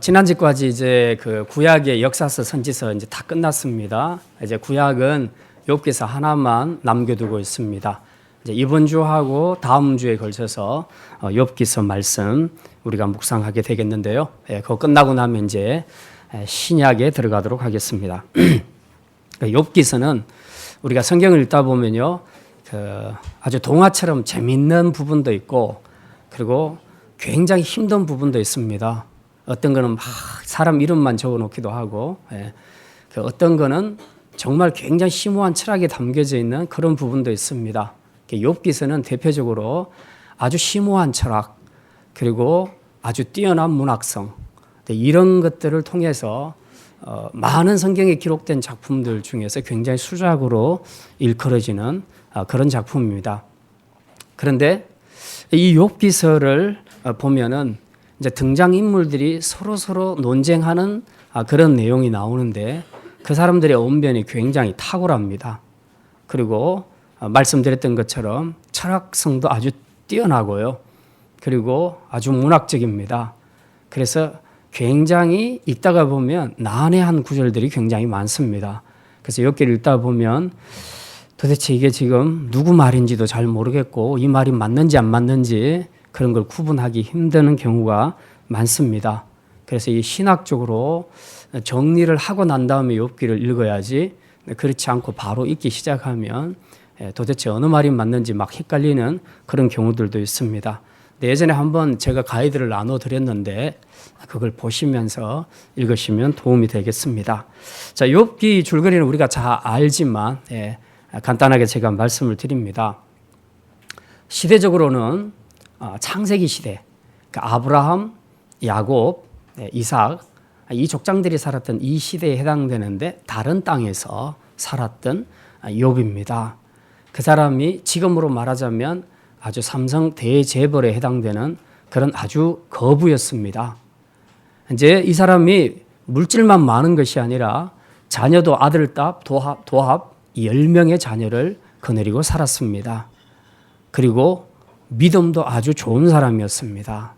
지난주까지 이제 그 구약의 역사서 선지서 이제 다 끝났습니다. 이제 구약은 욥기서 하나만 남겨두고 있습니다. 이제 이번 주하고 다음 주에 걸쳐서 욥기서 말씀 우리가 묵상하게 되겠는데요. 그거 끝나고 나면 이제 신약에 들어가도록 하겠습니다. 욥기서는 우리가 성경을 읽다 보면요, 아주 동화처럼 재밌는 부분도 있고, 그리고 굉장히 힘든 부분도 있습니다. 어떤 거는 막 사람 이름만 적어놓기도 하고, 어떤 거는 정말 굉장히 심오한 철학이 담겨져 있는 그런 부분도 있습니다. 욥기서는 대표적으로 아주 심오한 철학, 그리고 아주 뛰어난 문학성, 이런 것들을 통해서 많은 성경에 기록된 작품들 중에서 굉장히 수작으로 일컬어지는 그런 작품입니다. 그런데 이 욥기서를 보면은 이제 등장인물들이 서로 논쟁하는 그런 내용이 나오는데, 그 사람들의 언변이 굉장히 탁월합니다. 그리고 말씀드렸던 것처럼 철학성도 아주 뛰어나고요. 그리고 아주 문학적입니다. 그래서 굉장히 읽다가 보면 난해한 구절들이 굉장히 많습니다. 그래서 욥기를 읽다 보면 도대체 이게 지금 누구 말인지도 잘 모르겠고, 이 말이 맞는지 안 맞는지 그런 걸 구분하기 힘든 경우가 많습니다. 그래서 이 신학적으로 정리를 하고 난 다음에 욥기를 읽어야지, 그렇지 않고 바로 읽기 시작하면 도대체 어느 말이 맞는지 막 헷갈리는 그런 경우들도 있습니다. 예전에 한번 제가 가이드를 나눠드렸는데 그걸 보시면서 읽으시면 도움이 되겠습니다. 자, 욥기 줄거리는 우리가 잘 알지만 간단하게 제가 말씀을 드립니다. 시대적으로는 창세기 시대, 그러니까 아브라함, 야곱, 이삭, 이 족장들이 살았던 이 시대에 해당되는데, 다른 땅에서 살았던 욥입니다. 그 사람이 지금으로 말하자면 아주 삼성 대재벌에 해당되는 그런 아주 거부였습니다. 이제 이 사람이 물질만 많은 것이 아니라 자녀도 아들, 딸, 도합 10명의 자녀를 거느리고 살았습니다. 그리고 믿음도 아주 좋은 사람이었습니다.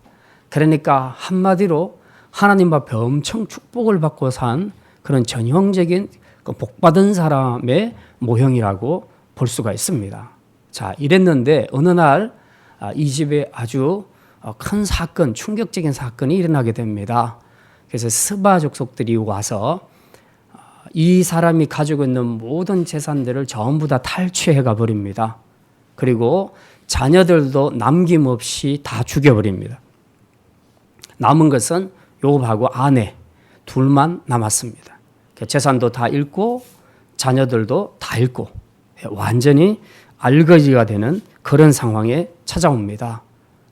그러니까 한마디로 하나님 앞에 엄청 축복을 받고 산 그런 전형적인 복받은 사람의 모형이라고 볼 수가 있습니다. 자, 이랬는데 어느 날 이 집에 아주 큰 사건, 충격적인 사건이 일어나게 됩니다. 그래서 스바 족속들이 와서 이 사람이 가지고 있는 모든 재산들을 전부 다 탈취해 가버립니다. 그리고 자녀들도 남김없이 다 죽여버립니다. 남은 것은 욥하고 아내 둘만 남았습니다. 재산도 다 잃고 자녀들도 다 잃고 완전히 알거지가 되는 그런 상황에 찾아옵니다.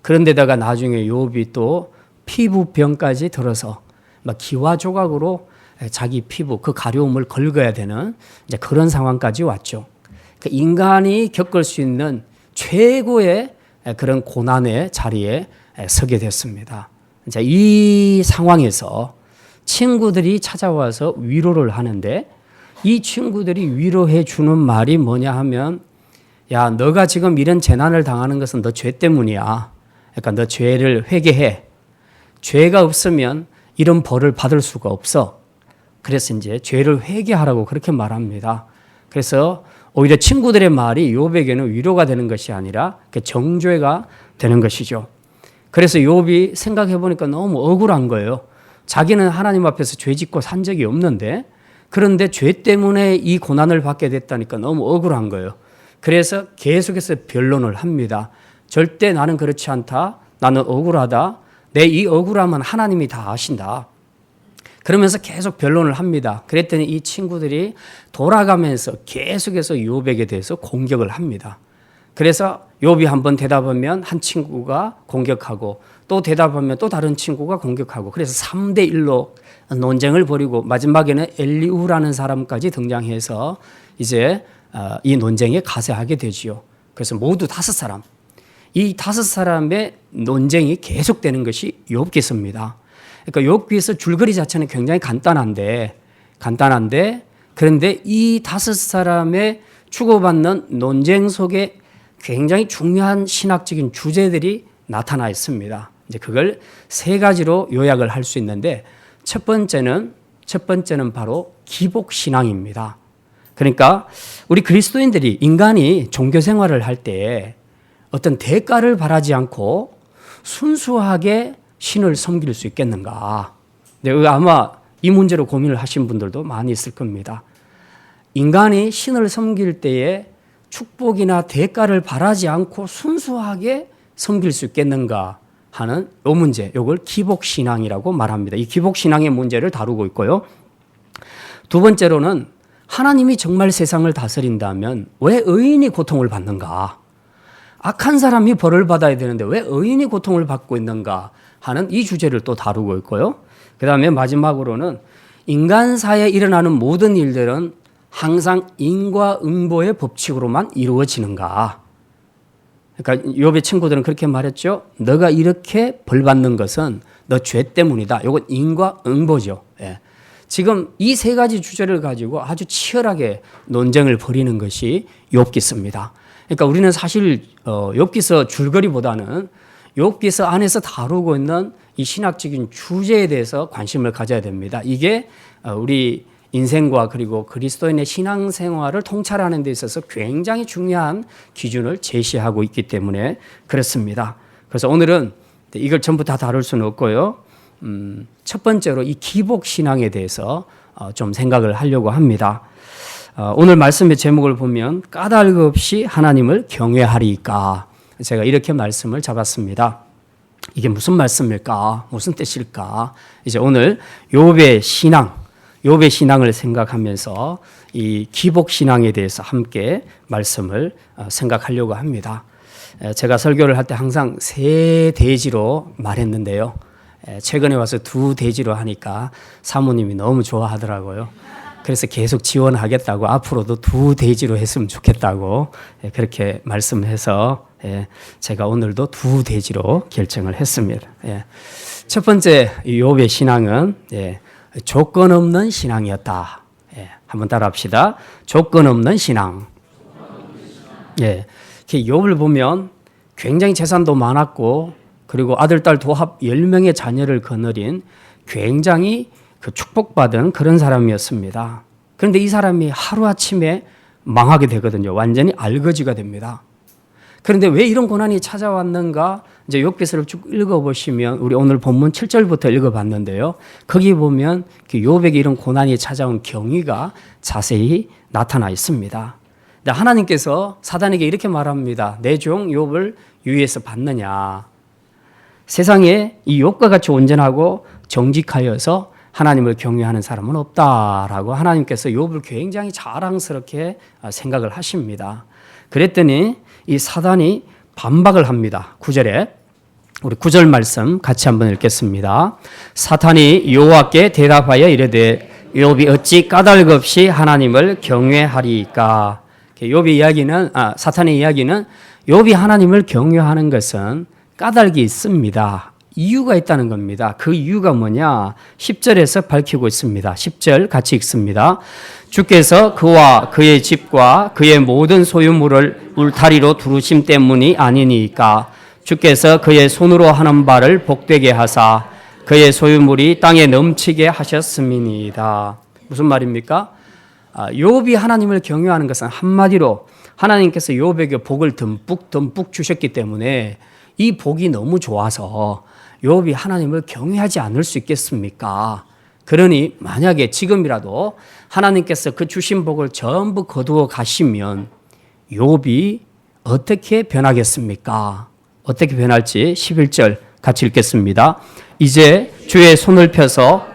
그런데다가 나중에 욥이 또 피부병까지 들어서 막 기와 조각으로 자기 피부 그 가려움을 긁어야 되는 이제 그런 상황까지 왔죠. 인간이 겪을 수 있는 최고의 그런 고난의 자리에 서게 됐습니다. 이제 이 상황에서 친구들이 찾아와서 위로를 하는데, 이 친구들이 위로해 주는 말이 뭐냐 하면, 야, 너가 지금 이런 재난을 당하는 것은 너 죄 때문이야. 그러니까 너 죄를 회개해. 죄가 없으면 이런 벌을 받을 수가 없어. 그래서 이제 죄를 회개하라고 그렇게 말합니다. 그래서 오히려 친구들의 말이 욥에게는 위로가 되는 것이 아니라 정죄가 되는 것이죠. 그래서 욥이 생각해 보니까 너무 억울한 거예요. 자기는 하나님 앞에서 죄 짓고 산 적이 없는데, 그런데 죄 때문에 이 고난을 받게 됐다니까 너무 억울한 거예요. 그래서 계속해서 변론을 합니다. 절대 나는 그렇지 않다. 나는 억울하다. 내 이 억울함은 하나님이 다 아신다. 그러면서 계속 변론을 합니다. 그랬더니 이 친구들이 돌아가면서 계속해서 욥에게 대해서 공격을 합니다. 그래서 욥이 한번 대답하면 한 친구가 공격하고, 또 대답하면 또 다른 친구가 공격하고, 그래서 3대 1로 논쟁을 벌이고 마지막에는 엘리후라는 사람까지 등장해서 이제 이 논쟁에 가세하게 되지요. 그래서 모두 5사람, 이 5사람의 논쟁이 계속되는 것이 욥기서입니다. 그러니까 욥기서 줄거리 자체는 굉장히 간단한데 그런데 이 5사람의 주고받는 논쟁 속에 굉장히 중요한 신학적인 주제들이 나타나 있습니다. 이제 그걸 세 가지로 요약을 할 수 있는데 첫 번째는 바로 기복 신앙입니다. 그러니까 우리 그리스도인들이 인간이 종교 생활을 할 때 어떤 대가를 바라지 않고 순수하게 신을 섬길 수 있겠는가? 아마 이 문제로 고민을 하신 분들도 많이 있을 겁니다. 인간이 신을 섬길 때에 축복이나 대가를 바라지 않고 순수하게 섬길 수 있겠는가 하는 이 문제, 이걸 기복신앙이라고 말합니다. 이 기복신앙의 문제를 다루고 있고요. 두 번째로는 하나님이 정말 세상을 다스린다면 왜 의인이 고통을 받는가? 악한 사람이 벌을 받아야 되는데 왜 의인이 고통을 받고 있는가 하는 이 주제를 또 다루고 있고요. 그 다음에 마지막으로는 인간사에 일어나는 모든 일들은 항상 인과응보의 법칙으로만 이루어지는가. 그러니까 욥의 친구들은 그렇게 말했죠. 너가 이렇게 벌 받는 것은 너 죄 때문이다. 이건 인과응보죠. 예. 지금 이 세 가지 주제를 가지고 아주 치열하게 논쟁을 벌이는 것이 욥기서입니다. 그러니까 우리는 사실 욥기서 줄거리보다는 욥기서 안에서 다루고 있는 이 신학적인 주제에 대해서 관심을 가져야 됩니다. 이게 우리 인생과 그리고 그리스도인의 신앙생활을 통찰하는 데 있어서 굉장히 중요한 기준을 제시하고 있기 때문에 그렇습니다. 그래서 오늘은 이걸 전부 다 다룰 수는 없고요. 첫 번째로 이 기복신앙에 대해서 좀 생각을 하려고 합니다. 오늘 말씀의 제목을 보면 까닭 없이 하나님을 경외하리까. 제가 이렇게 말씀을 잡았습니다. 이게 무슨 말씀일까? 무슨 뜻일까? 이제 오늘 욥의 신앙을 생각하면서 이 기복 신앙에 대해서 함께 말씀을 생각하려고 합니다. 제가 설교를 할 때 항상 세 대지로 말했는데요. 최근에 와서 두 대지로 하니까 사모님이 너무 좋아하더라고요. 그래서 계속 지원하겠다고 앞으로도 두 대지로 했으면 좋겠다고 그렇게 말씀해서 제가 오늘도 두 대지로 결정을 했습니다. 첫 번째 욥의 신앙은 조건 없는 신앙이었다. 한번 따라합시다. 조건 없는 신앙. 욥을 보면 굉장히 재산도 많았고 그리고 아들, 딸 도합 10명의 자녀를 거느린 굉장히 축복받은 그런 사람이었습니다. 그런데 이 사람이 하루아침에 망하게 되거든요. 완전히 알거지가 됩니다. 그런데 왜 이런 고난이 찾아왔는가? 이제 욥기서를 쭉 읽어보시면 우리 오늘 본문 7절부터 읽어봤는데요. 거기 보면 욥에게 이런 고난이 찾아온 경위가 자세히 나타나 있습니다. 하나님께서 사단에게 이렇게 말합니다. 내 종 욥을 유위에서 봤느냐? 세상에 이 욥과 같이 온전하고 정직하여서 하나님을 경외하는 사람은 없다라고 하나님께서 욥을 굉장히 자랑스럽게 생각을 하십니다. 그랬더니 이 사단이 반박을 합니다. 9절에 우리 9절 말씀 같이 한번 읽겠습니다. 사탄이 여호와께 대답하여 이르되 욥이 어찌 까닭 없이 하나님을 경외하리까? 욥의 이야기는 사탄의 이야기는 욥이 하나님을 경외하는 것은 까닭이 있습니다. 이유가 있다는 겁니다. 그 이유가 뭐냐? 10절에서 밝히고 있습니다. 10절 같이 읽습니다. 주께서 그와 그의 집과 그의 모든 소유물을 울타리로 두르심 때문이 아니니까 주께서 그의 손으로 하는 바를 복되게 하사 그의 소유물이 땅에 넘치게 하셨음이니이다. 무슨 말입니까? 욥이 하나님을 경외하는 것은 한마디로 하나님께서 욥에게 복을 듬뿍 주셨기 때문에 이 복이 너무 좋아서 욥이 하나님을 경외하지 않을 수 있겠습니까? 그러니 만약에 지금이라도 하나님께서 그 주신 복을 전부 거두어 가시면 욥이 어떻게 변하겠습니까? 어떻게 변할지 11절 같이 읽겠습니다. 이제 주의 손을 펴서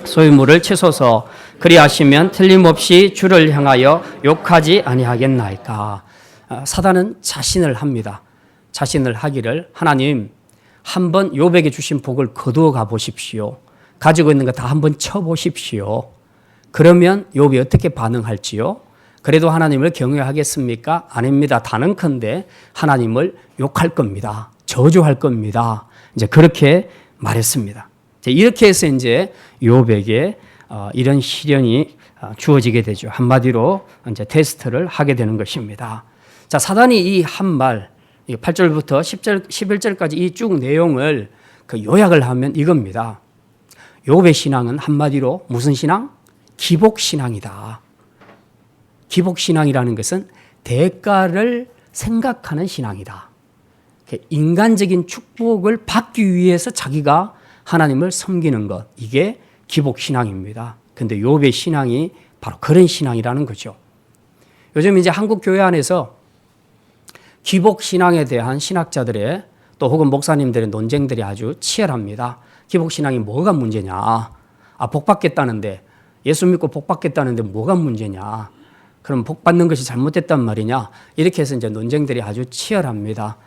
소유물을 치소서 그리하시면 틀림없이 주를 향하여 욕하지 아니하겠나이까. 사단은 자신을 합니다. 자신을 하기를 하나님 한번 욥에게 주신 복을 거두어 가보십시오. 가지고 있는 거 다 한번 쳐보십시오. 그러면 욥이 어떻게 반응할지요? 그래도 하나님을 경외하겠습니까? 아닙니다. 단언컨대 하나님을 욕할 겁니다. 저주할 겁니다. 이제 그렇게 말했습니다. 이렇게 해서 이제 욥에게 이런 시련이 주어지게 되죠. 한마디로 이제 테스트를 하게 되는 것입니다. 자, 사단이 이 한 말, 8절부터 10절, 11절까지 이 쭉 내용을 그 요약을 하면 이겁니다. 욥의 신앙은 한마디로 무슨 신앙? 기복신앙이다. 기복신앙이라는 것은 대가를 생각하는 신앙이다. 인간적인 축복을 받기 위해서 자기가 하나님을 섬기는 것, 이게 기복신앙입니다. 근데 욥의 신앙이 바로 그런 신앙이라는 거죠. 요즘 이제 한국 교회 안에서 기복신앙에 대한 신학자들의 또 혹은 목사님들의 논쟁들이 아주 치열합니다. 기복신앙이 뭐가 문제냐? 복 받겠다는데, 예수 믿고 복 받겠다는데 뭐가 문제냐? 그럼 복 받는 것이 잘못됐단 말이냐? 이렇게 해서 이제 논쟁들이 아주 치열합니다.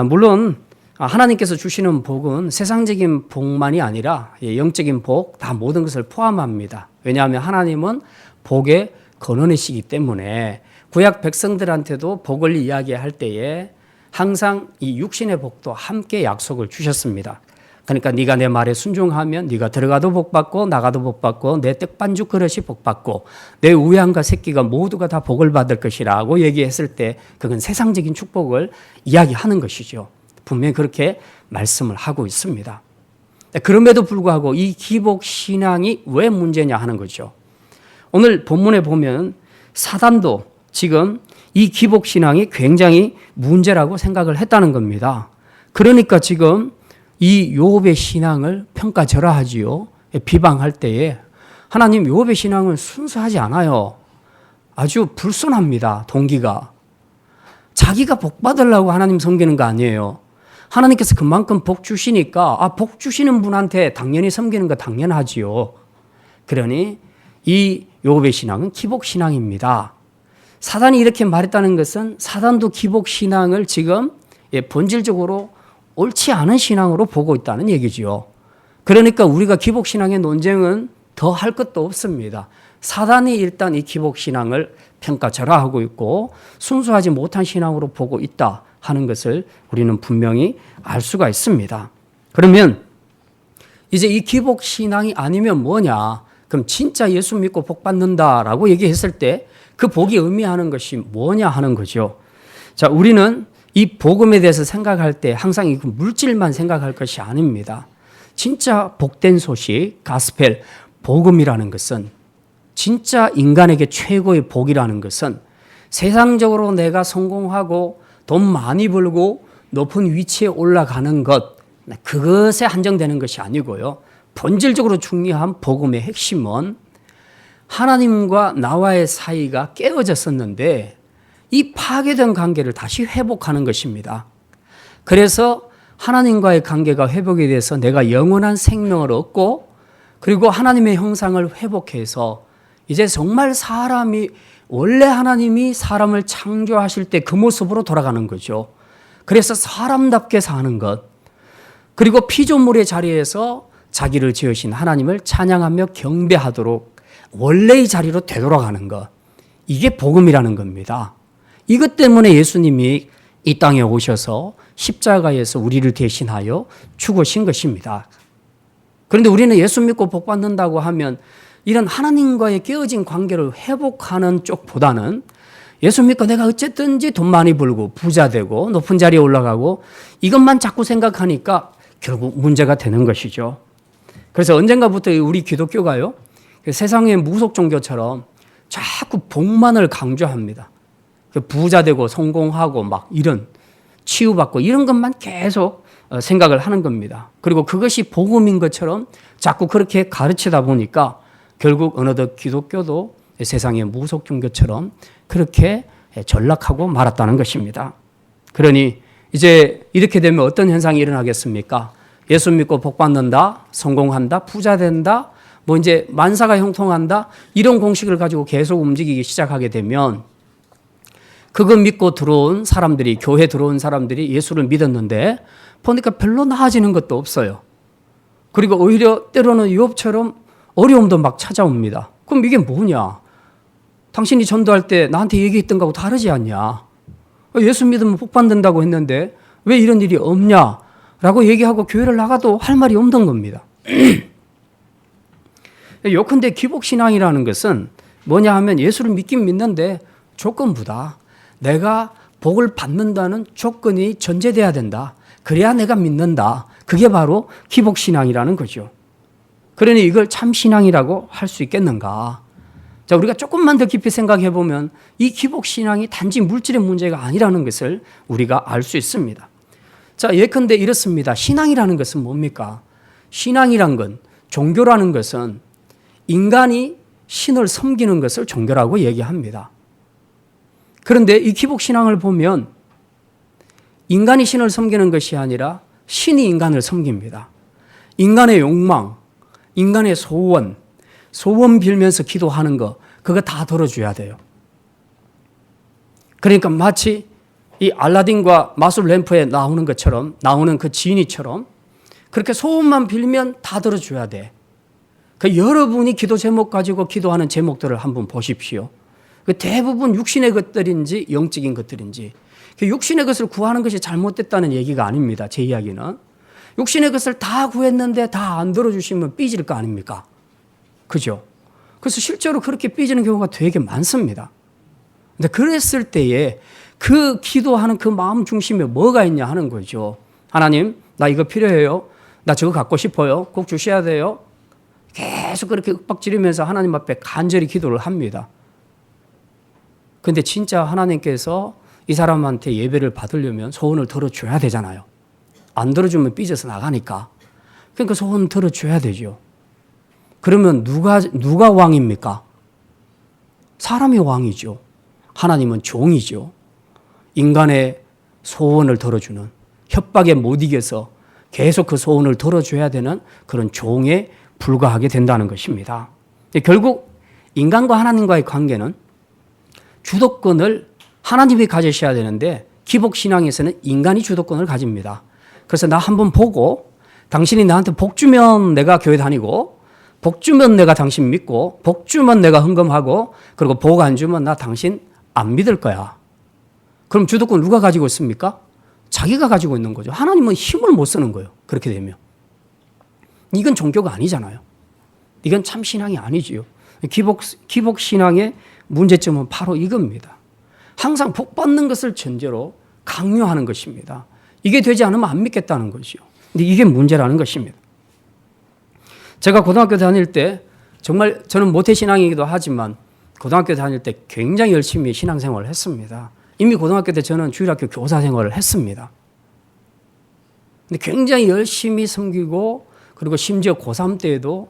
물론 하나님께서 주시는 복은 세상적인 복만이 아니라 영적인 복, 다 모든 것을 포함합니다. 왜냐하면 하나님은 복의 근원이시기 때문에 구약 백성들한테도 복을 이야기할 때에 항상 이 육신의 복도 함께 약속을 주셨습니다. 그러니까 네가 내 말에 순종하면 네가 들어가도 복 받고 나가도 복 받고 내 떡반죽 그릇이 복 받고 내 우양과 새끼가 모두가 다 복을 받을 것이라고 얘기했을 때 그건 세상적인 축복을 이야기하는 것이죠. 분명히 그렇게 말씀을 하고 있습니다. 그럼에도 불구하고 이 기복신앙이 왜 문제냐 하는 거죠. 오늘 본문에 보면 사단도 지금 이 기복신앙이 굉장히 문제라고 생각을 했다는 겁니다. 그러니까 지금 이 욥의 신앙을 평가절하하지요. 비방할 때에 하나님 욥의 신앙은 순수하지 않아요. 아주 불순합니다. 동기가. 자기가 복 받으려고 하나님 섬기는 거 아니에요. 하나님께서 그만큼 복 주시니까 복 주시는 분한테 당연히 섬기는 거 당연하지요. 그러니 이 욥의 신앙은 기복신앙입니다. 사단이 이렇게 말했다는 것은 사단도 기복신앙을 지금 본질적으로 옳지 않은 신앙으로 보고 있다는 얘기지요. 그러니까 우리가 기복신앙의 논쟁은 더 할 것도 없습니다. 사단이 일단 이 기복신앙을 평가절하하고 있고 순수하지 못한 신앙으로 보고 있다 하는 것을 우리는 분명히 알 수가 있습니다. 그러면 이제 이 기복신앙이 아니면 뭐냐? 그럼 진짜 예수 믿고 복 받는다라고 얘기했을 때 그 복이 의미하는 것이 뭐냐 하는 거죠. 자, 우리는 이 복음에 대해서 생각할 때 항상 이 물질만 생각할 것이 아닙니다. 진짜 복된 소식, 가스펠, 복음이라는 것은 진짜 인간에게 최고의 복이라는 것은 세상적으로 내가 성공하고 돈 많이 벌고 높은 위치에 올라가는 것, 그것에 한정되는 것이 아니고요. 본질적으로 중요한 복음의 핵심은 하나님과 나와의 사이가 깨어졌었는데 이 파괴된 관계를 다시 회복하는 것입니다. 그래서 하나님과의 관계가 회복이 돼서 내가 영원한 생명을 얻고 그리고 하나님의 형상을 회복해서 이제 정말 사람이 원래 하나님이 사람을 창조하실 때 그 모습으로 돌아가는 거죠. 그래서 사람답게 사는 것, 그리고 피조물의 자리에서 자기를 지으신 하나님을 찬양하며 경배하도록 원래의 자리로 되돌아가는 것, 이게 복음이라는 겁니다. 이것 때문에 예수님이 이 땅에 오셔서 십자가에서 우리를 대신하여 죽으신 것입니다. 그런데 우리는 예수 믿고 복 받는다고 하면 이런 하나님과의 깨어진 관계를 회복하는 쪽보다는 예수 믿고 내가 어쨌든지 돈 많이 벌고 부자 되고 높은 자리에 올라가고 이것만 자꾸 생각하니까 결국 문제가 되는 것이죠. 그래서 언젠가부터 우리 기독교가요, 세상의 무속 종교처럼 자꾸 복만을 강조합니다. 부자 되고 성공하고 막 이런 치유받고 이런 것만 계속 생각을 하는 겁니다. 그리고 그것이 복음인 것처럼 자꾸 그렇게 가르치다 보니까 결국 어느덧 기독교도 세상의 무속 종교처럼 그렇게 전락하고 말았다는 것입니다. 그러니 이제 이렇게 되면 어떤 현상이 일어나겠습니까? 예수 믿고 복 받는다, 성공한다, 부자 된다, 뭐 이제 만사가 형통한다, 이런 공식을 가지고 계속 움직이기 시작하게 되면 그거 믿고 들어온 사람들이, 교회 들어온 사람들이 예수를 믿었는데 보니까 별로 나아지는 것도 없어요. 그리고 오히려 때로는 욥처럼 어려움도 막 찾아옵니다. 그럼 이게 뭐냐? 당신이 전도할 때 나한테 얘기했던 거하고 다르지 않냐? 예수 믿으면 복 받는다고 했는데 왜 이런 일이 없냐? 라고 얘기하고 교회를 나가도 할 말이 없는 겁니다. 요컨대 기복신앙이라는 것은 뭐냐 하면 예수를 믿긴 믿는데 조건부다. 내가 복을 받는다는 조건이 전제돼야 된다. 그래야 내가 믿는다. 그게 바로 기복신앙이라는 거죠. 그러니 이걸 참신앙이라고 할 수 있겠는가? 자, 우리가 조금만 더 깊이 생각해 보면 이 기복신앙이 단지 물질의 문제가 아니라는 것을 우리가 알 수 있습니다. 자, 예컨대 이렇습니다. 신앙이라는 것은 뭡니까? 신앙이란 건, 종교라는 것은 인간이 신을 섬기는 것을 종교라고 얘기합니다. 그런데 이 기복신앙을 보면 인간이 신을 섬기는 것이 아니라 신이 인간을 섬깁니다. 인간의 욕망, 인간의 소원 빌면서 기도하는 거, 그거 다 들어줘야 돼요. 그러니까 마치 이 알라딘과 마술 램프에 나오는 것처럼, 나오는 그 지니처럼 그렇게 소원만 빌면 다 들어줘야 돼. 그 여러분이 기도 제목 가지고 기도하는 제목들을 한번 보십시오. 그 대부분 육신의 것들인지 영적인 것들인지, 그 육신의 것을 구하는 것이 잘못됐다는 얘기가 아닙니다. 제 이야기는. 육신의 것을 다 구했는데 다 안 들어주시면 삐질 거 아닙니까? 그죠? 그래서 실제로 그렇게 삐지는 경우가 되게 많습니다. 근데 그랬을 때에 그 기도하는 그 마음 중심에 뭐가 있냐 하는 거죠. 하나님, 나 이거 필요해요. 나 저거 갖고 싶어요. 꼭 주셔야 돼요. 계속 그렇게 윽박지르면서 하나님 앞에 간절히 기도를 합니다. 근데 진짜 하나님께서 이 사람한테 예배를 받으려면 소원을 들어줘야 되잖아요. 안 들어주면 삐져서 나가니까. 그러니까 소원 들어줘야 되죠. 그러면 누가 왕입니까? 사람이 왕이죠. 하나님은 종이죠. 인간의 소원을 들어주는, 협박에 못 이겨서 계속 그 소원을 들어줘야 되는 그런 종에 불과하게 된다는 것입니다. 결국 인간과 하나님과의 관계는 주도권을 하나님이 가지셔야 되는데 기복신앙에서는 인간이 주도권을 가집니다. 그래서 나 한번 보고 당신이 나한테 복 주면 내가 교회 다니고, 복 주면 내가 당신 믿고, 복 주면 내가 헌금하고, 그리고 복 안 주면 나 당신 안 믿을 거야. 그럼 주도권 누가 가지고 있습니까? 자기가 가지고 있는 거죠. 하나님은 힘을 못 쓰는 거예요. 그렇게 되면. 이건 종교가 아니잖아요. 이건 참 신앙이 아니지요. 기복신앙의 문제점은 바로 이겁니다. 항상 복 받는 것을 전제로 강요하는 것입니다. 이게 되지 않으면 안 믿겠다는 거죠. 근데 이게 문제라는 것입니다. 제가 고등학교 다닐 때 정말 저는 모태신앙이기도 하지만 고등학교 다닐 때 굉장히 열심히 신앙생활을 했습니다. 이미 고등학교 때 저는 주일학교 교사 생활을 했습니다. 근데 굉장히 열심히 섬기고, 그리고 심지어 고3 때에도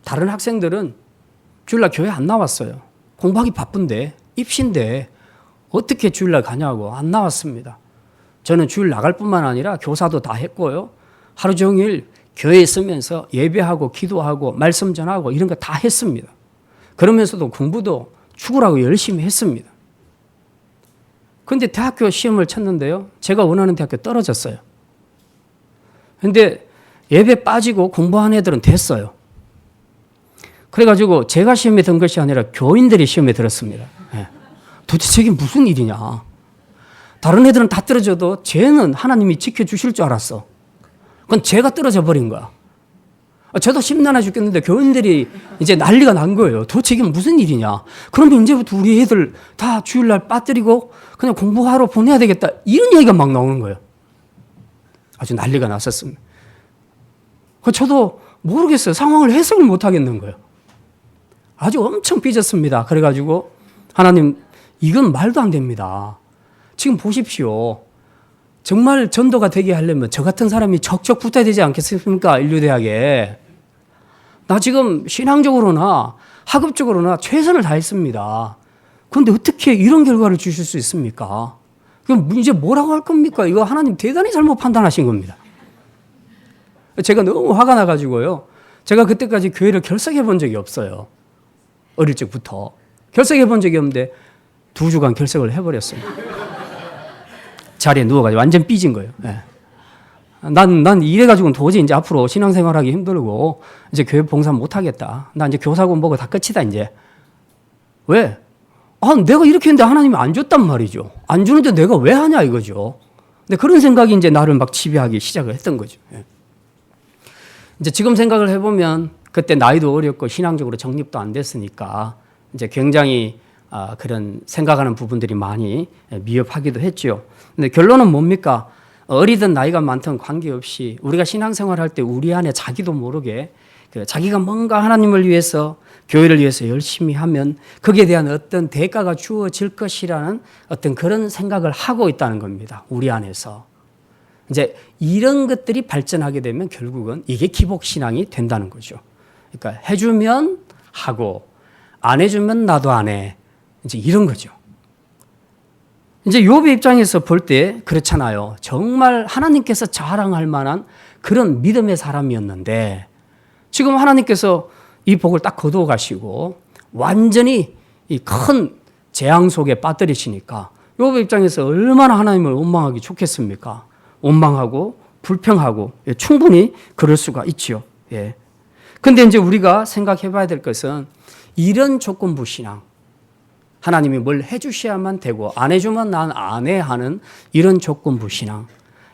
다른 학생들은 주일날 교회 안 나왔어요. 공부하기 바쁜데, 입시인데 어떻게 주일날 가냐고 안 나왔습니다. 저는 주일 나갈 뿐만 아니라 교사도 다 했고요. 하루 종일 교회에 있으면서 예배하고 기도하고 말씀 전하고 이런 거 다 했습니다. 그러면서도 공부도 죽으라고 열심히 했습니다. 그런데 대학교 시험을 쳤는데요. 제가 원하는 대학교 떨어졌어요. 그런데 예배 빠지고 공부한 애들은 됐어요. 그래가지고 제가 시험에 든 것이 아니라 교인들이 시험에 들었습니다. 네. 도대체 이게 무슨 일이냐. 다른 애들은 다 떨어져도 쟤는 하나님이 지켜주실 줄 알았어. 그건 제가 떨어져 버린 거야. 저도 심란해 죽겠는데 교인들이 이제 난리가 난 거예요. 도대체 이게 무슨 일이냐. 그러면 이제부터 우리 애들 다 주일날 빠뜨리고 그냥 공부하러 보내야 되겠다. 이런 얘기가 막 나오는 거예요. 아주 난리가 났었습니다. 저도 모르겠어요. 상황을 해석을 못 하겠는 거예요. 아주 엄청 삐졌습니다. 그래가지고 하나님, 이건 말도 안 됩니다. 지금 보십시오. 정말 전도가 되게 하려면 저 같은 사람이 척척 붙어야 되지 않겠습니까? 인류대학에. 나 지금 신앙적으로나 학업적으로나 최선을 다했습니다. 그런데 어떻게 이런 결과를 주실 수 있습니까? 그럼 이제 뭐라고 할 겁니까? 이거 하나님 대단히 잘못 판단하신 겁니다. 제가 너무 화가 나가지고요. 제가 그때까지 교회를 결석해 본 적이 없어요. 어릴 적부터. 결석해 본 적이 없는데 2주간 결석을 해버렸어요. 자리에 누워가지고 완전 삐진 거예요. 네. 난 이래가지고는 도저히 이제 앞으로 신앙생활하기 힘들고 이제 교회 봉사 못하겠다. 나 이제 교사 공부가 다 끝이다 이제. 왜? 내가 이렇게 했는데 하나님이 안 줬단 말이죠. 안 주는데 내가 왜 하냐 이거죠. 근데 그런 생각이 이제 나를 막 지배하기 시작을 했던 거죠. 네. 이제 지금 생각을 해보면 그때 나이도 어렸고 신앙적으로 정립도 안 됐으니까 이제 굉장히 그런 생각하는 부분들이 많이 미흡하기도 했죠. 근데 결론은 뭡니까? 어리든 나이가 많든 관계없이 우리가 신앙생활할 때 우리 안에 자기도 모르게 자기가 뭔가 하나님을 위해서 교회를 위해서 열심히 하면 거기에 대한 어떤 대가가 주어질 것이라는 어떤 그런 생각을 하고 있다는 겁니다. 우리 안에서. 이제 이런 것들이 발전하게 되면 결국은 이게 기복신앙이 된다는 거죠. 그러니까 해주면 하고 안 해주면 나도 안 해. 이제 이런 거죠. 이제 욥의 입장에서 볼 때 그렇잖아요. 정말 하나님께서 자랑할 만한 그런 믿음의 사람이었는데 지금 하나님께서 이 복을 딱 거두어 가시고 완전히 이 큰 재앙 속에 빠뜨리시니까 욥의 입장에서 얼마나 하나님을 원망하기 좋겠습니까? 원망하고 불평하고 충분히 그럴 수가 있죠. 예. 근데 이제 우리가 생각해 봐야 될 것은 이런 조건부 신앙, 하나님이 뭘 해주셔야만 되고 안 해주면 난 안 해 하는 이런 조건부 신앙,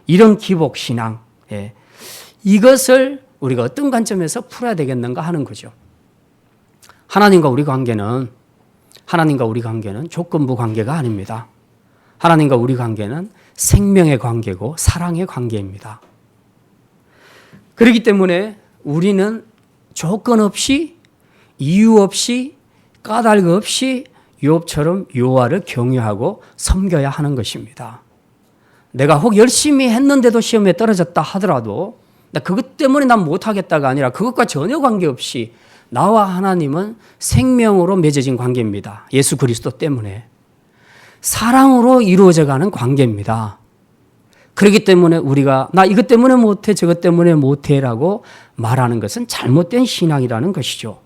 이런 기복 신앙, 예. 이것을 우리가 어떤 관점에서 풀어야 되겠는가 하는 거죠. 하나님과 우리 관계는 조건부 관계가 아닙니다. 하나님과 우리 관계는 생명의 관계고 사랑의 관계입니다. 그렇기 때문에 우리는 조건 없이 이유 없이 까닭 없이 욥처럼 여호와를 경외하고 섬겨야 하는 것입니다. 내가 혹 열심히 했는데도 시험에 떨어졌다 하더라도 그것 때문에 난 못하겠다가 아니라 그것과 전혀 관계없이 나와 하나님은 생명으로 맺어진 관계입니다. 예수 그리스도 때문에. 사랑으로 이루어져가는 관계입니다. 그렇기 때문에 우리가 나 이것 때문에 못해 저것 때문에 못해라고 말하는 것은 잘못된 신앙이라는 것이죠.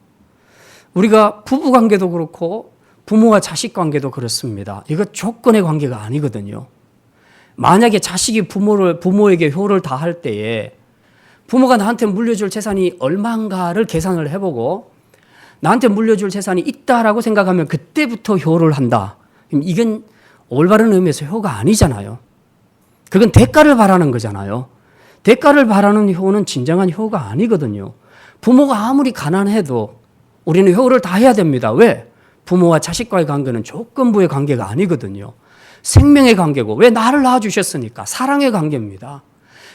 우리가 부부관계도 그렇고 부모와 자식 관계도 그렇습니다. 이거 조건의 관계가 아니거든요. 만약에 자식이 부모에게 효를 다할 때에 부모가 나한테 물려줄 재산이 얼마인가를 계산을 해보고 나한테 물려줄 재산이 있다라고 생각하면 그때부터 효를 한다. 이건 올바른 의미에서 효가 아니잖아요. 그건 대가를 바라는 거잖아요. 대가를 바라는 효는 진정한 효가 아니거든요. 부모가 아무리 가난해도 우리는 효를 다 해야 됩니다. 왜? 부모와 자식과의 관계는 조건부의 관계가 아니거든요. 생명의 관계고 왜 나를 낳아주셨으니까 사랑의 관계입니다.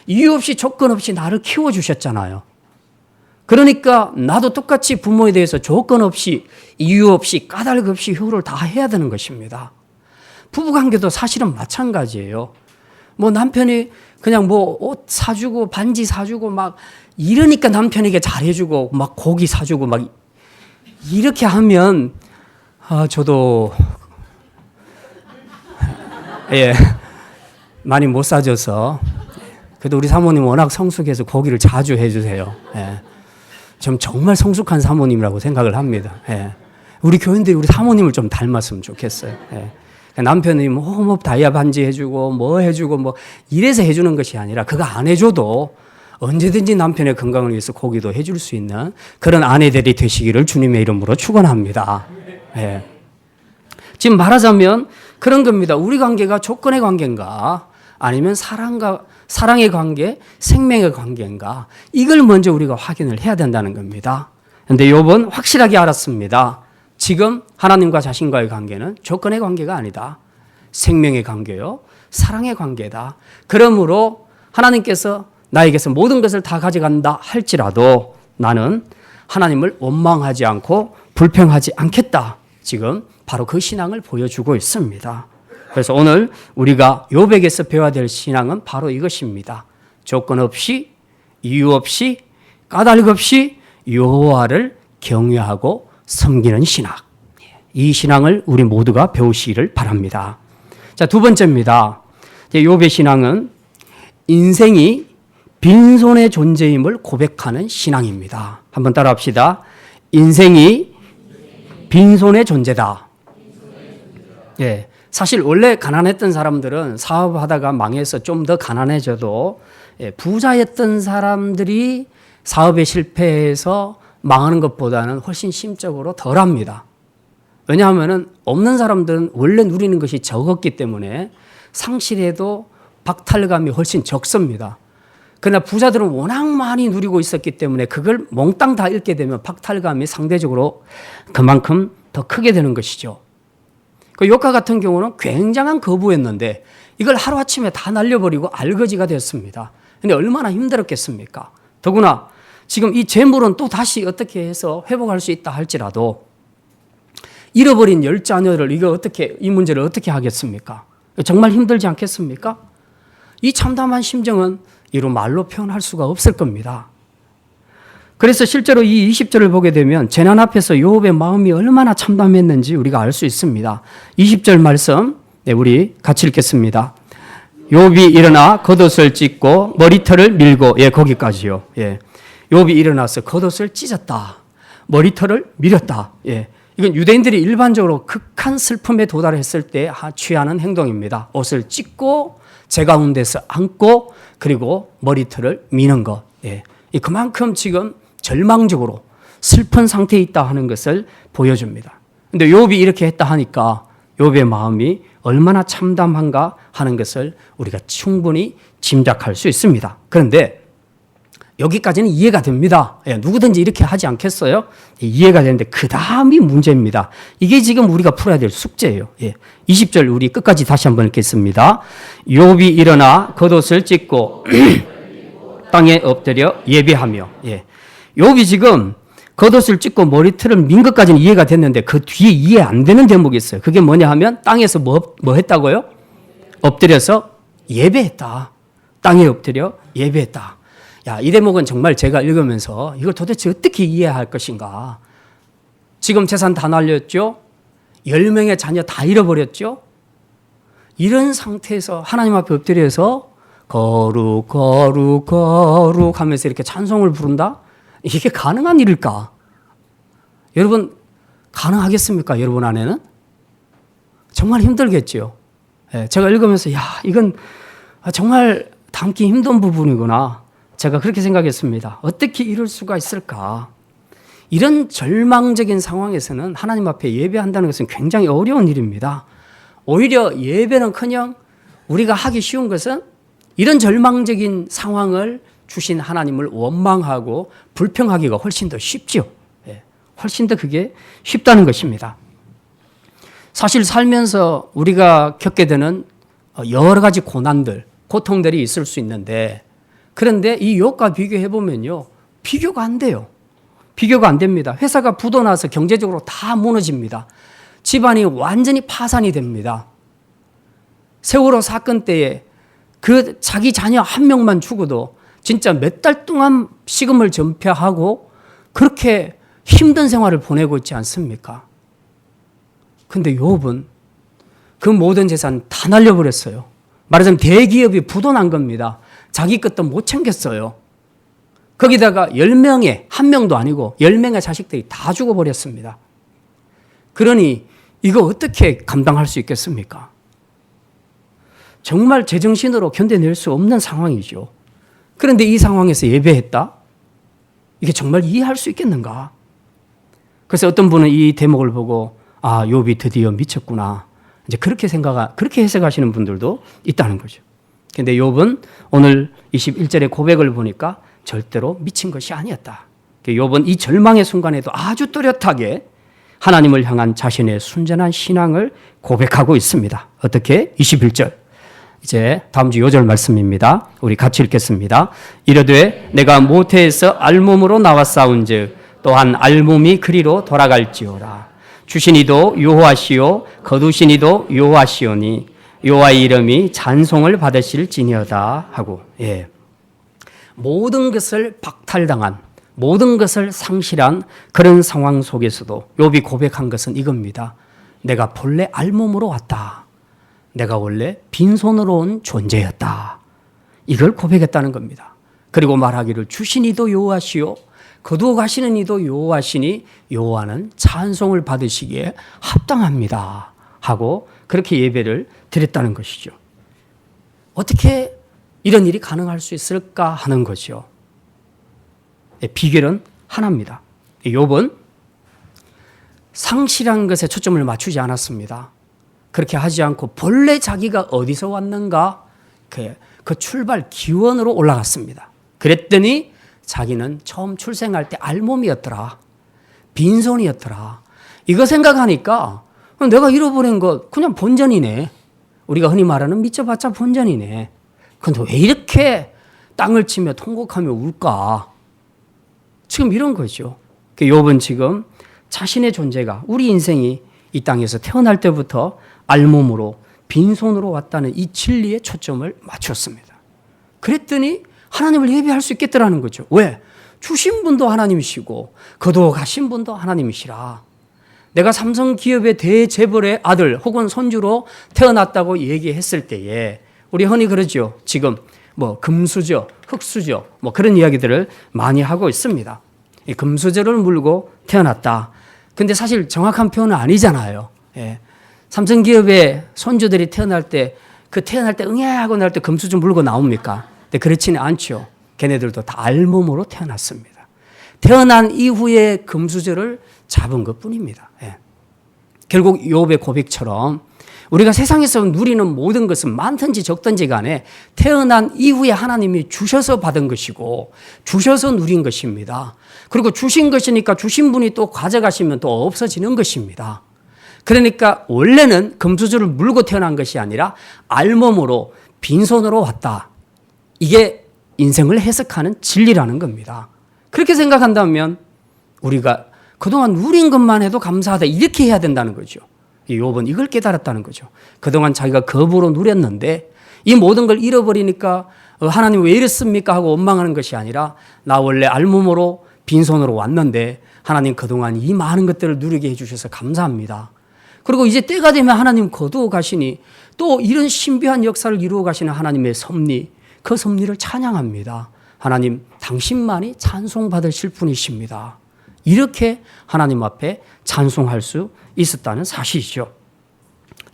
이유 없이 조건 없이 나를 키워주셨잖아요. 그러니까 나도 똑같이 부모에 대해서 조건 없이 이유 없이 까닭 없이 효를 다 해야 되는 것입니다. 부부관계도 사실은 마찬가지예요. 뭐 남편이 그냥 뭐 옷 사주고 반지 사주고 막 이러니까 남편에게 잘해주고 막 고기 사주고 막 이렇게 하면 저도 예 많이 못 사줘서 그래도 우리 사모님 워낙 성숙해서 고기를 자주 해주세요. 예. 좀 정말 성숙한 사모님이라고 생각을 합니다. 예. 우리 교인들이 우리 사모님을 좀 닮았으면 좋겠어요. 예. 남편이 뭐 호흡 다이아 반지 해주고 뭐 해주고 뭐 이래서 해주는 것이 아니라 그거 안 해줘도 언제든지 남편의 건강을 위해서 고기도 해줄 수 있는 그런 아내들이 되시기를 주님의 이름으로 축원합니다. 예. 지금 말하자면 그런 겁니다. 우리 관계가 조건의 관계인가 아니면 사랑의 관계, 생명의 관계인가 이걸 먼저 우리가 확인을 해야 된다는 겁니다. 그런데 욥은 확실하게 알았습니다. 지금 하나님과 자신과의 관계는 조건의 관계가 아니다. 생명의 관계요. 사랑의 관계다. 그러므로 하나님께서 나에게서 모든 것을 다 가져간다 할지라도 나는 하나님을 원망하지 않고 불평하지 않겠다. 지금 바로 그 신앙을 보여주고 있습니다. 그래서 오늘 우리가 욥에게서 배워야 될 신앙은 바로 이것입니다. 조건 없이 이유 없이 까닭 없이 여호와를 경외하고 섬기는 신앙. 이 신앙을 우리 모두가 배우시기를 바랍니다. 자, 두 번째입니다. 욥의 신앙은 인생이 빈손의 존재임을 고백하는 신앙입니다. 한번 따라합시다. 인생이 빈손의 존재다. 예. 사실 원래 가난했던 사람들은 사업하다가 망해서 좀 더 가난해져도 부자였던 사람들이 사업에 실패해서 망하는 것보다는 훨씬 심적으로 덜합니다. 왜냐하면 없는 사람들은 원래 누리는 것이 적었기 때문에 상실해도 박탈감이 훨씬 적습니다. 그러나 부자들은 워낙 많이 누리고 있었기 때문에 그걸 몽땅 다 잃게 되면 박탈감이 상대적으로 그만큼 더 크게 되는 것이죠. 그 욥과 같은 경우는 굉장한 거부였는데 이걸 하루아침에 다 날려버리고 알거지가 됐습니다. 근데 얼마나 힘들었겠습니까? 더구나 지금 이 재물은 또 다시 어떻게 해서 회복할 수 있다 할지라도 잃어버린 10자녀를 이 문제를 어떻게 하겠습니까? 정말 힘들지 않겠습니까? 이 참담한 심정은 이루 말로 표현할 수가 없을 겁니다. 그래서 실제로 이 20절을 보게 되면 재난 앞에서 욥의 마음이 얼마나 참담했는지 우리가 알 수 있습니다. 20절 말씀 우리 같이 읽겠습니다. 욥이 일어나 겉옷을 찢고 머리털을 밀고 거기까지요. 욥이 일어나서 겉옷을 찢었다. 머리털을 밀었다. 이건 유대인들이 일반적으로 극한 슬픔에 도달했을 때 취하는 행동입니다. 옷을 찢고 제 가운데서 안고 그리고 머리털을 미는 것. 그만큼 지금 절망적으로 슬픈 상태에 있다 하는 것을 보여줍니다. 근데 욥이 이렇게 했다 하니까 욥의 마음이 얼마나 참담한가 하는 것을 우리가 충분히 짐작할 수 있습니다. 그런데 여기까지는 이해가 됩니다. 누구든지 이렇게 하지 않겠어요? 이해가 되는데 그 다음이 문제입니다. 이게 지금 우리가 풀어야 될 숙제예요. 20절 우리 끝까지 다시 한번 읽겠습니다. 욥이 일어나 겉옷을 찢고 땅에 엎드려 예배하며. 욥이 지금 겉옷을 찢고 머리털을 민 것까지는 이해가 됐는데 그 뒤에 이해 안 되는 대목이 있어요. 그게 뭐냐 하면 땅에서 뭐 했다고요? 엎드려서 예배했다. 땅에 엎드려 예배했다. 이 대목은 정말 제가 읽으면서 이걸 도대체 어떻게 이해할 것인가. 지금 재산 다 날렸죠? 10명의 자녀 다 잃어버렸죠? 이런 상태에서 하나님 앞에 엎드려서 거룩 거룩 거룩 하면서 이렇게 찬송을 부른다? 이게 가능한 일일까? 여러분 가능하겠습니까? 여러분 안에는? 정말 힘들겠죠. 제가 읽으면서 이건 정말 담기 힘든 부분이구나. 제가 그렇게 생각했습니다. 어떻게 이럴 수가 있을까? 이런 절망적인 상황에서는 하나님 앞에 예배한다는 것은 굉장히 어려운 일입니다. 오히려 예배는커녕 우리가 하기 쉬운 것은 이런 절망적인 상황을 주신 하나님을 원망하고 불평하기가 훨씬 더 쉽죠. 훨씬 더 그게 쉽다는 것입니다. 사실 살면서 우리가 겪게 되는 여러 가지 고난들, 고통들이 있을 수 있는데 그런데 이 욥과 비교해 보면요. 비교가 안 돼요. 비교가 안 됩니다. 회사가 부도나서 경제적으로 다 무너집니다. 집안이 완전히 파산이 됩니다. 세월호 사건 때에 그 자기 자녀 한 명만 죽어도 진짜 몇 달 동안 식음을 전폐하고 그렇게 힘든 생활을 보내고 있지 않습니까? 근데 욥은 그 모든 재산 다 날려버렸어요. 말하자면 대기업이 부도난 겁니다. 자기 것도 못 챙겼어요. 거기다가 10명의, 한 명도 아니고 10명의 자식들이 다 죽어버렸습니다. 그러니 이거 어떻게 감당할 수 있겠습니까? 정말 제정신으로 견뎌낼 수 없는 상황이죠. 그런데 이 상황에서 예배했다? 이게 정말 이해할 수 있겠는가? 그래서 어떤 분은 이 대목을 보고 욥이 드디어 미쳤구나. 이제 그렇게 해석하시는 분들도 있다는 거죠. 근데 욥은 오늘 21절의 고백을 보니까 절대로 미친 것이 아니었다. 욥은 이 절망의 순간에도 아주 뚜렷하게 하나님을 향한 자신의 순전한 신앙을 고백하고 있습니다. 어떻게? 21절. 이제 다음 주 요절 말씀입니다. 우리 같이 읽겠습니다. 이르되 내가 모태에서 알몸으로 나와 싸운즉 또한 알몸이 그리로 돌아갈지어라. 주신 이도 여호와시요 거두신 이도 여호와시오니 여호와의 이름이 찬송을 받으실지니어다 하고 모든 것을 박탈당한 모든 것을 상실한 그런 상황 속에서도 욥이 고백한 것은 이겁니다. 내가 본래 알몸으로 왔다. 내가 원래 빈손으로 온 존재였다. 이걸 고백했다는 겁니다. 그리고 말하기를 주신 이도 여호와시요 거두어 가시는 이도 여호와시니 여호와는 찬송을 받으시기에 합당합니다. 하고 그렇게 예배를 드렸다는 것이죠. 어떻게 이런 일이 가능할 수 있을까 하는 거죠. 비결은 하나입니다. 욥은 상실한 것에 초점을 맞추지 않았습니다. 그렇게 하지 않고 본래 자기가 어디서 왔는가 그 출발 기원으로 올라갔습니다. 그랬더니 자기는 처음 출생할 때 알몸이었더라. 빈손이었더라. 이거 생각하니까 내가 잃어버린 것 그냥 본전이네. 우리가 흔히 말하는 믿져봤자 본전이네. 근데 왜 이렇게 땅을 치며 통곡하며 울까? 지금 이런 거죠. 욥은 지금 자신의 존재가, 우리 인생이 이 땅에서 태어날 때부터 알몸으로 빈손으로 왔다는 이 진리에 초점을 맞췄습니다. 그랬더니 하나님을 예배할 수 있겠더라는 거죠. 왜? 주신 분도 하나님이시고 거두어가신 분도 하나님이시라. 내가 삼성기업의 대재벌의 아들 혹은 손주로 태어났다고 얘기했을 때에 우리 흔히 그러죠. 지금 금수저, 흙수저 그런 이야기들을 많이 하고 있습니다. 이 금수저를 물고 태어났다. 근데 사실 정확한 표현은 아니잖아요. 예. 삼성기업의 손주들이 태어날 때 응애하고 날 때 금수저 물고 나옵니까? 근데 그렇지는 않죠. 걔네들도 다 알몸으로 태어났습니다. 태어난 이후에 금수저를 잡은 것뿐입니다. 예. 결국 욥의 고백처럼 우리가 세상에서 누리는 모든 것은 많든지 적든지 간에 태어난 이후에 하나님이 주셔서 받은 것이고 주셔서 누린 것입니다. 그리고 주신 것이니까 주신 분이 또 가져가시면 또 없어지는 것입니다. 그러니까 원래는 금수저를 물고 태어난 것이 아니라 알몸으로 빈손으로 왔다. 이게 인생을 해석하는 진리라는 겁니다. 그렇게 생각한다면 우리가 그동안 누린 것만 해도 감사하다 이렇게 해야 된다는 거죠. 욥은 이걸 깨달았다는 거죠. 그동안 자기가 겁으로 누렸는데 이 모든 걸 잃어버리니까 하나님 왜 이랬습니까 하고 원망하는 것이 아니라 나 원래 알몸으로 빈손으로 왔는데 하나님 그동안 이 많은 것들을 누리게 해주셔서 감사합니다. 그리고 이제 때가 되면 하나님 거두어 가시니 또 이런 신비한 역사를 이루어 가시는 하나님의 섭리, 그 섭리를 찬양합니다. 하나님 당신만이 찬송받으실 분이십니다. 이렇게 하나님 앞에 찬송할 수 있었다는 사실이죠.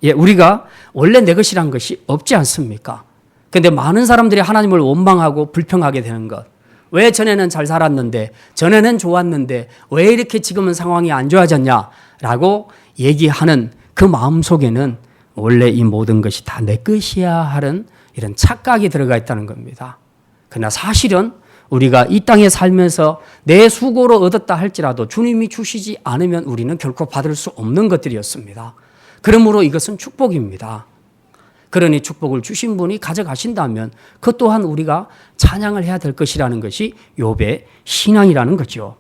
예, 우리가 원래 내 것이란 것이 없지 않습니까? 그런데 많은 사람들이 하나님을 원망하고 불평하게 되는 것. 왜 전에는 잘 살았는데, 전에는 좋았는데 왜 이렇게 지금은 상황이 안 좋아졌냐라고 얘기하는 그 마음속에는 원래 이 모든 것이 다 내 것이야 하는 이런 착각이 들어가 있다는 겁니다. 그러나 사실은 우리가 이 땅에 살면서 내 수고로 얻었다 할지라도 주님이 주시지 않으면 우리는 결코 받을 수 없는 것들이었습니다. 그러므로 이것은 축복입니다. 그러니 축복을 주신 분이 가져가신다면 그것 또한 우리가 찬양을 해야 될 것이라는 것이 욥의 신앙이라는 거죠.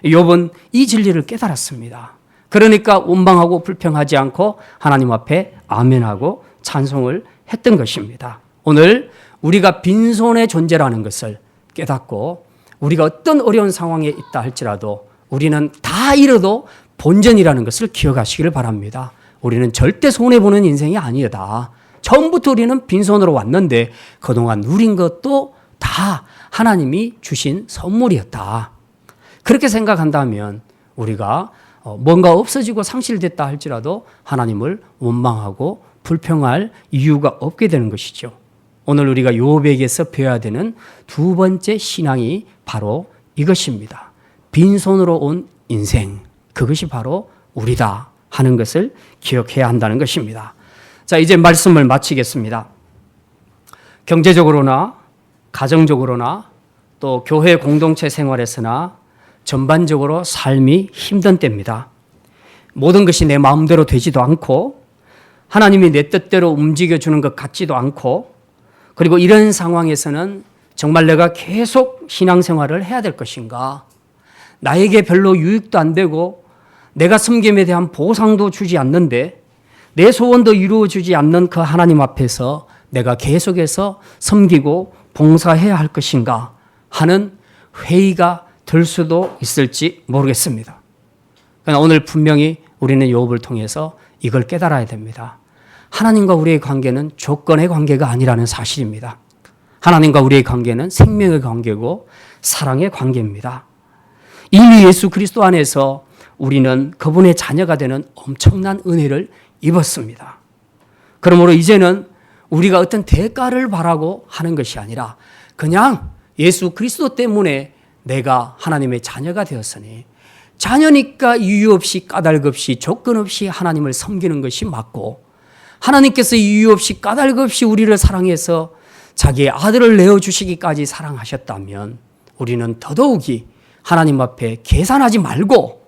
욥은 이 진리를 깨달았습니다. 그러니까 원망하고 불평하지 않고 하나님 앞에 아멘하고 찬송을 했던 것입니다. 오늘 우리가 빈손의 존재라는 것을 깨닫고 우리가 어떤 어려운 상황에 있다 할지라도 우리는 다 잃어도 본전이라는 것을 기억하시기를 바랍니다. 우리는 절대 손해보는 인생이 아니다. 처음부터 우리는 빈손으로 왔는데 그동안 누린 것도 다 하나님이 주신 선물이었다. 그렇게 생각한다면 우리가 뭔가 없어지고 상실됐다 할지라도 하나님을 원망하고 불평할 이유가 없게 되는 것이죠. 오늘 우리가 욥에게서 배워야 되는 두 번째 신앙이 바로 이것입니다. 빈손으로 온 인생, 그것이 바로 우리다 하는 것을 기억해야 한다는 것입니다. 자, 이제 말씀을 마치겠습니다. 경제적으로나 가정적으로나 또 교회 공동체 생활에서나 전반적으로 삶이 힘든 때입니다. 모든 것이 내 마음대로 되지도 않고 하나님이 내 뜻대로 움직여주는 것 같지도 않고 그리고 이런 상황에서는 정말 내가 계속 신앙생활을 해야 될 것인가? 나에게 별로 유익도 안 되고 내가 섬김에 대한 보상도 주지 않는데 내 소원도 이루어주지 않는 그 하나님 앞에서 내가 계속해서 섬기고 봉사해야 할 것인가 하는 회의가 들 수도 있을지 모르겠습니다. 그러나 오늘 분명히 우리는 욥을 통해서 이걸 깨달아야 됩니다. 하나님과 우리의 관계는 조건의 관계가 아니라는 사실입니다. 하나님과 우리의 관계는 생명의 관계고 사랑의 관계입니다. 이미 예수 그리스도 안에서 우리는 그분의 자녀가 되는 엄청난 은혜를 입었습니다. 그러므로 이제는 우리가 어떤 대가를 바라고 하는 것이 아니라 그냥 예수 그리스도 때문에 내가 하나님의 자녀가 되었으니 자녀니까 이유 없이 까닭 없이 조건 없이 하나님을 섬기는 것이 맞고 하나님께서 이유 없이 까닭 없이 우리를 사랑해서 자기의 아들을 내어주시기까지 사랑하셨다면 우리는 더더욱이 하나님 앞에 계산하지 말고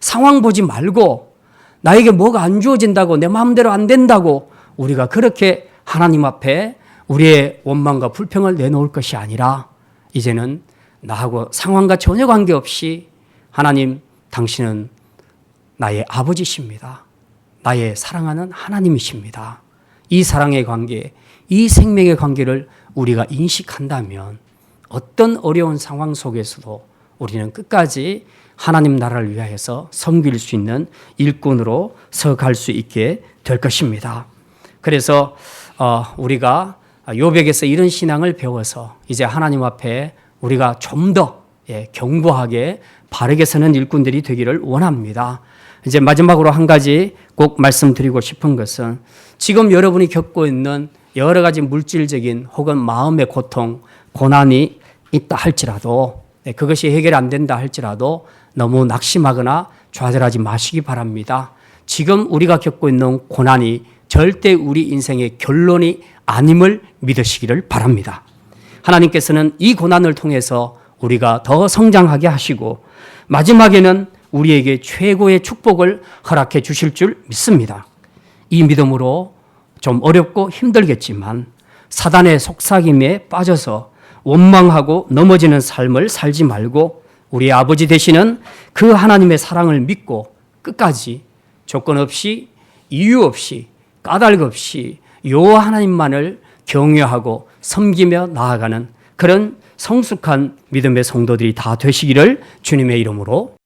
상황 보지 말고 나에게 뭐가 안 주어진다고, 내 마음대로 안 된다고 우리가 그렇게 하나님 앞에 우리의 원망과 불평을 내놓을 것이 아니라 이제는 나하고 상황과 전혀 관계없이 하나님, 당신은 나의 아버지십니다. 나의 사랑하는 하나님이십니다. 이 사랑의 관계, 이 생명의 관계를 우리가 인식한다면 어떤 어려운 상황 속에서도 우리는 끝까지 하나님 나라를 위하여서 섬길 수 있는 일꾼으로 서갈 수 있게 될 것입니다. 그래서 우리가 욥에게서 이런 신앙을 배워서 이제 하나님 앞에 우리가 좀 더 견고하게 바르게 서는 일꾼들이 되기를 원합니다. 이제 마지막으로 한 가지 꼭 말씀드리고 싶은 것은 지금 여러분이 겪고 있는 여러 가지 물질적인 혹은 마음의 고통, 고난이 있다 할지라도 그것이 해결 안 된다 할지라도 너무 낙심하거나 좌절하지 마시기 바랍니다. 지금 우리가 겪고 있는 고난이 절대 우리 인생의 결론이 아님을 믿으시기를 바랍니다. 하나님께서는 이 고난을 통해서 우리가 더 성장하게 하시고 마지막에는 우리에게 최고의 축복을 허락해 주실 줄 믿습니다. 이 믿음으로 좀 어렵고 힘들겠지만 사단의 속삭임에 빠져서 원망하고 넘어지는 삶을 살지 말고 우리 아버지 되시는 그 하나님의 사랑을 믿고 끝까지 조건 없이 이유 없이 까닭 없이 요 하나님만을 경외하고 섬기며 나아가는 그런 성숙한 믿음의 성도들이 다 되시기를 주님의 이름으로